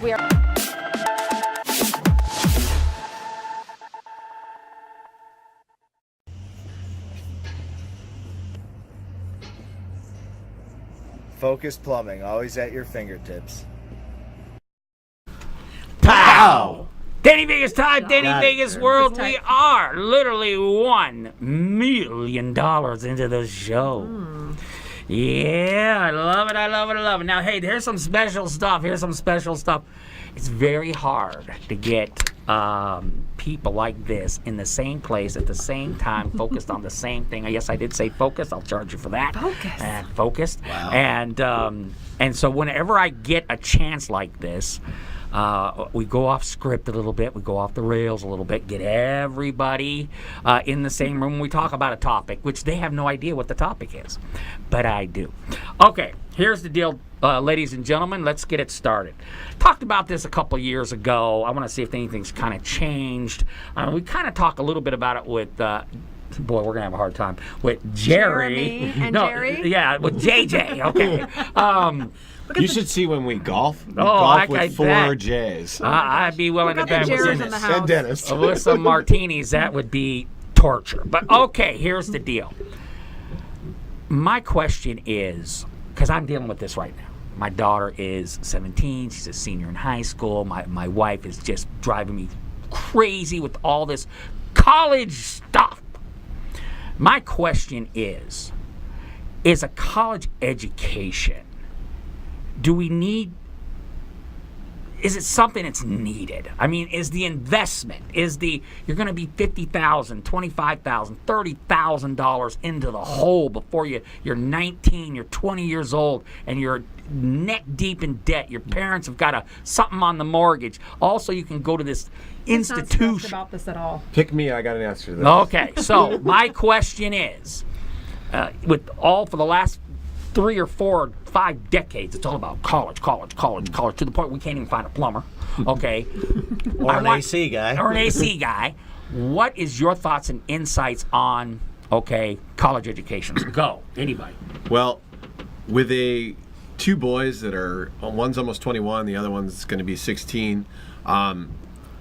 We are. Focus Plumbing, always at your fingertips. Pow! Danny Vegas time, Danny Got it, Vegas sir. world. We are literally $1 million into the show. Yeah, I love it, I love it, I love it. Now, hey, here's some special stuff. It's very hard to get people like this in the same place at the same time, focused on the same thing. Yes, I did say focus. I'll charge you for that. Focused. Wow. And so whenever I get a chance like this, we go off script a little bit. We go off the rails a little bit. Get everybody in the same room. We talk about a topic, which they have no idea what the topic is, but I do. Okay, here's the deal, ladies and gentlemen. Let's get it started. Talked about this a couple years ago. I want to see if anything's kind of changed. We kind of talked a little bit about it with. Boy, we're gonna have a hard time with Jerry. Jeremy and Jerry? Yeah, with JJ. Okay. You should see when we golf. We Oh, golf I with bet. 4 J's. I'd be willing to Look at bet the with Jerrys in the house. And Dennis. with some martinis. That would be torture. But okay, here's the deal. My question is, because I'm dealing with this right now. My daughter is 17. She's a senior in high school. My wife is just driving me crazy with all this college stuff. My question is a college education, is it something that's needed? I mean, is the investment, you're going to be $50,000, $25,000, $30,000 into the hole before you're 19, you're 20 years old, and you're neck deep in debt. Your parents have got something on the mortgage. Also, you can go to this He's not stressed institution. about this at all. Pick me, I got an answer to this. Okay, so my question is, for the last 3 or 4 or 5 decades, it's all about college, to the point we can't even find a plumber, okay? Or an AC guy. Or an AC guy. What is your thoughts and insights on, college education? Go, anybody. Well, with 2 boys that are, one's almost 21, the other one's going to be 16.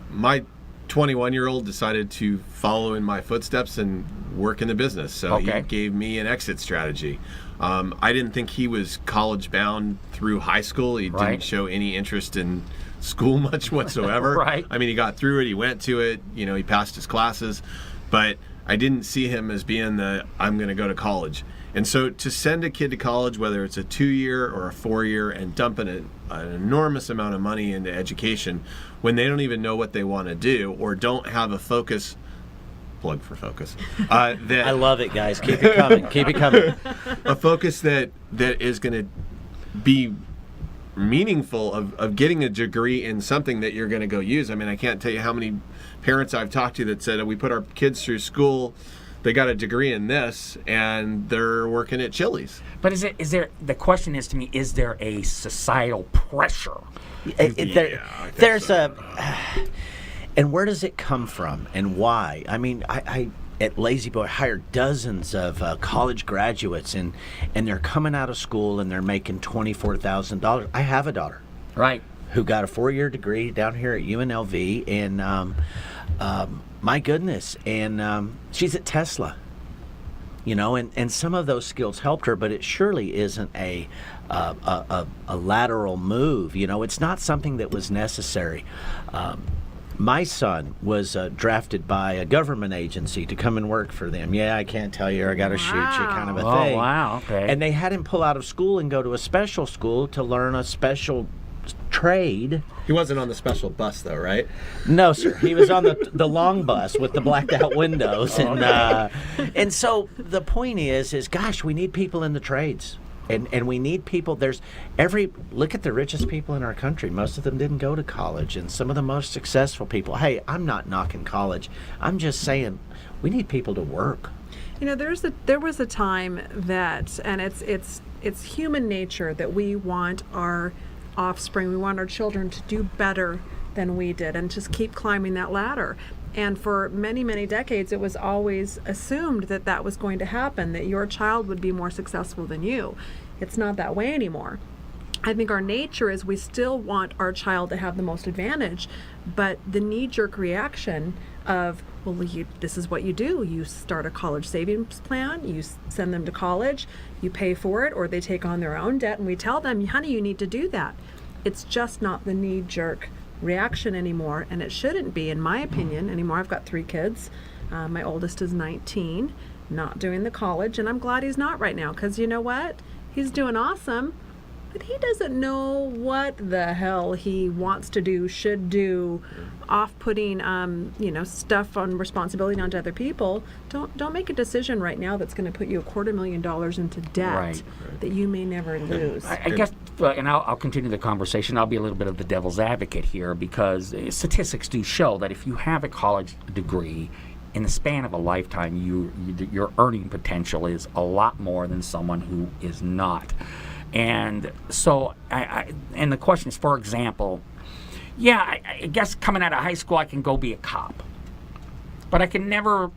My 21-year-old decided to follow in my footsteps and work in the business. So he gave me an exit strategy. I didn't think he was college bound through high school. He didn't show any interest in school much whatsoever. Right. I mean, he got through it. He went to it. He passed his classes. But I didn't see him as being I'm going to go to college. And so to send a kid to college, whether it's a 2-year or a 4-year, and dump an enormous amount of money into education when they don't even know what they want to do or don't have a focus, plug for focus. I love it, guys. Keep it coming. Keep it coming. A focus that is going to be meaningful of getting a degree in something that you're going to go use. I mean, I can't tell you how many parents I've talked to that said, we put our kids through school, they got a degree in this, and they're working at Chili's. But the question is to me, is there a societal pressure? There's and where does it come from and why? I mean, I at Lazy Boy hired dozens of college graduates, and they're coming out of school and they're making $24,000. I have a daughter, right, who got a 4-year degree down here at UNLV, and my goodness, and she's at Tesla. And some of those skills helped her, but it surely isn't a lateral move. It's not something that was necessary. My son was drafted by a government agency to come and work for them. Yeah, I can't tell you, I got to shoot you, kind of a thing. Oh, wow, okay. And they had him pull out of school and go to a special school to learn a special trade. He wasn't on the special bus, though, right? No, sir. He was on the long bus with the blacked out windows, and so the point is gosh, we need people in the trades. And we need people. Look at the richest people in our country. Most of them didn't go to college, and some of the most successful people. Hey, I'm not knocking college. I'm just saying we need people to work. There was a time that, and it's human nature that we want our offspring, we want our children to do better than we did and just keep climbing that ladder. And for many, many decades, it was always assumed that was going to happen, that your child would be more successful than you. It's not that way anymore. I think our nature is we still want our child to have the most advantage, but the knee-jerk reaction of, well, this is what you do. You start a college savings plan, you send them to college, you pay for it, or they take on their own debt, and we tell them, honey, you need to do that. It's just not the knee-jerk reaction anymore, and it shouldn't be, in my opinion, anymore. I've got 3 kids. My oldest is 19, not doing the college, and I'm glad he's not right now, because you know what? He's doing awesome, but he doesn't know what the hell he wants to do, should do, off-putting, stuff on responsibility onto other people. Don't make a decision right now that's going to put you $250,000 into debt Right. that you may never lose. I guess, and I'll continue the conversation. I'll be a little bit of the devil's advocate here, because statistics do show that if you have a college degree, in the span of a lifetime, your earning potential is a lot more than someone who is not. And so, and the question is, for example, I guess coming out of high school, I can go be a cop, but I can never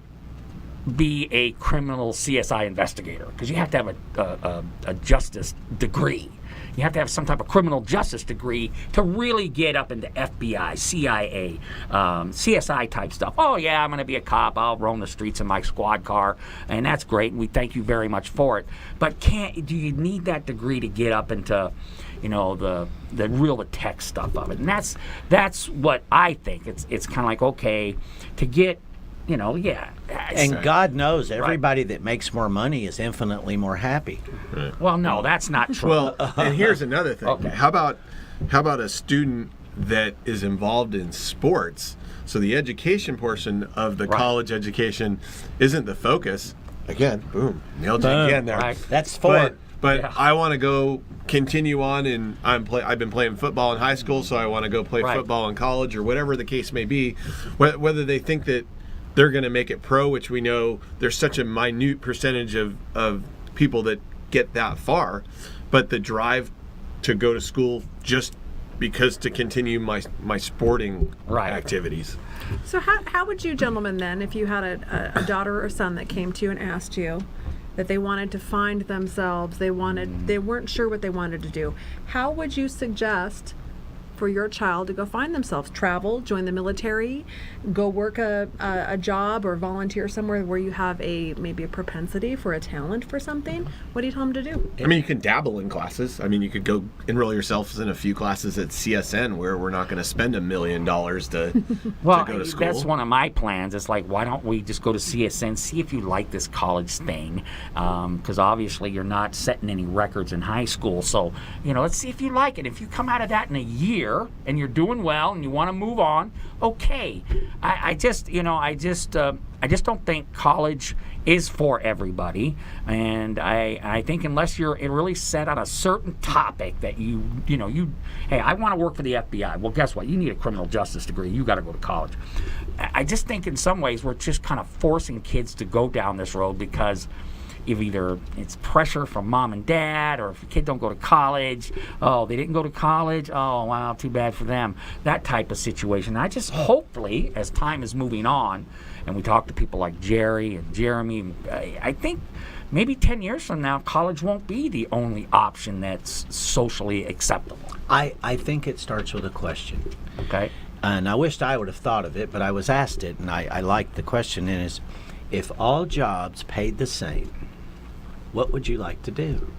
be a criminal CSI investigator, because you have to have a justice degree. You have to have some type of criminal justice degree to really get up into FBI, CIA, CSI type stuff. Oh yeah, I'm going to be a cop. I'll roam the streets in my squad car, and that's great. And we thank you very much for it. But do you need that degree to get up into, the tech stuff of it? And that's what I think. It's kind of like, okay, to get. And God knows everybody that makes more money is infinitely more happy. Well, no, that's not true. Well, and here's another thing. Okay. How about a student that is involved in sports? So the education portion of the Right. college education isn't the focus. Again, boom, nailed you Boom. again there. Right. That's 4. But Yeah. I want to go continue on, and I've been playing football in high school, so I want to go play Right. football in college, or whatever the case may be. Whether they think that they're going to make it pro, which we know there's such a minute percentage of people that get that far, but the drive to go to school just because to continue my sporting Right. activities. So how would you gentlemen then, if you had a daughter or son that came to you and asked you that they wanted to find themselves, they weren't sure what they wanted to do, how would you suggest for your child to go find themselves? Travel, join the military, go work a job or volunteer somewhere where you have maybe a propensity for a talent for something? What do you tell them to do? I mean, you can dabble in classes. I mean, you could go enroll yourself in a few classes at CSN where we're not going to spend $1 million to Well, go to school. that's one of my plans. It's like, why don't we just go to CSN, see if you like this college thing? Because obviously you're not setting any records in high school. So, let's see if you like it. If you come out of that in a year and you're doing well and you want to move on, okay. I just don't think college is for everybody, and I think unless you're really set on a certain topic that hey, I want to work for the FBI. Well, guess what? You need a criminal justice degree. You got to go to college. I just think in some ways we're just kind of forcing kids to go down this road because if either it's pressure from mom and dad, or if your kid don't go to college, oh, they didn't go to college, oh, wow, too bad for them. That type of situation. I just hopefully, as time is moving on, and we talk to people like Jerry and Jeremy, I think maybe 10 years from now, college won't be the only option that's socially acceptable. I think it starts with a question. Okay? And I wished I would have thought of it, but I was asked it, and I liked the question, and is, if all jobs paid the same, what would you like to do?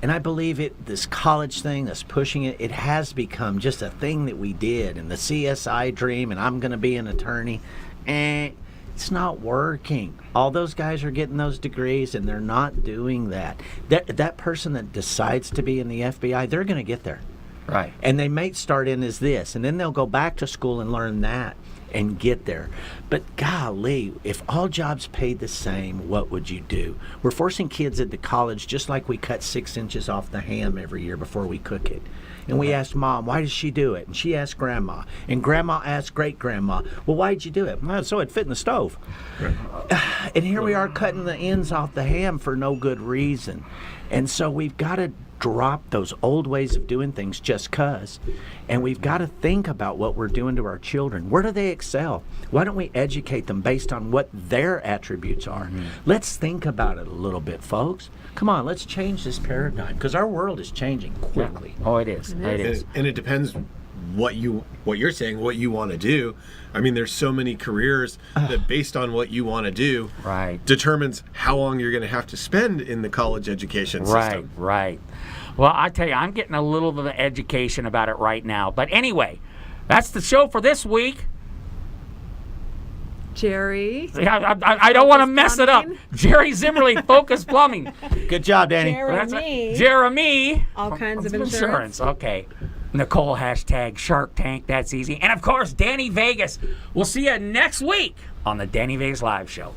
And I believe this college thing, this pushing it has become just a thing that we did, and the CSI dream, and I'm going to be an attorney. It's not working. All those guys are getting those degrees, and they're not doing that. That person that decides to be in the FBI, they're going to get there. Right. And they may start in as this, and then they'll go back to school and learn that and get there. But golly, if all jobs paid the same, what would you do? We're forcing kids into college just like we cut 6 inches off the ham every year before we cook it. And we asked Mom, why does she do it? And she asked Grandma. And Grandma asked Great-Grandma, well, why'd you do it? Well, so it fit in the stove. And here we are cutting the ends off the ham for no good reason. And so we've got to drop those old ways of doing things just 'cause. And we've got to think about what we're doing to our children. Where do they excel? Why don't we educate them based on what their attributes are? Let's think about it a little bit, folks. Come on, let's change this paradigm because our world is changing quickly. Oh, it is. It is. And it depends what you're saying, what you want to do. I mean, there's so many careers that based on what you want to do Right. determines how long you're going to have to spend in the college education system. Right. Well, I tell you, I'm getting a little bit of education about it right now. But anyway, that's the show for this week. Jerry. I don't want to mess it up. Plumbing. Jerry Zimmerly, Focus Plumbing. Good job, Danny. Jeremy. All kinds of insurance. Okay. Nicole, hashtag Shark Tank. That's easy. And of course, Danny Vegas. We'll see you next week on the Danny Vegas Live Show.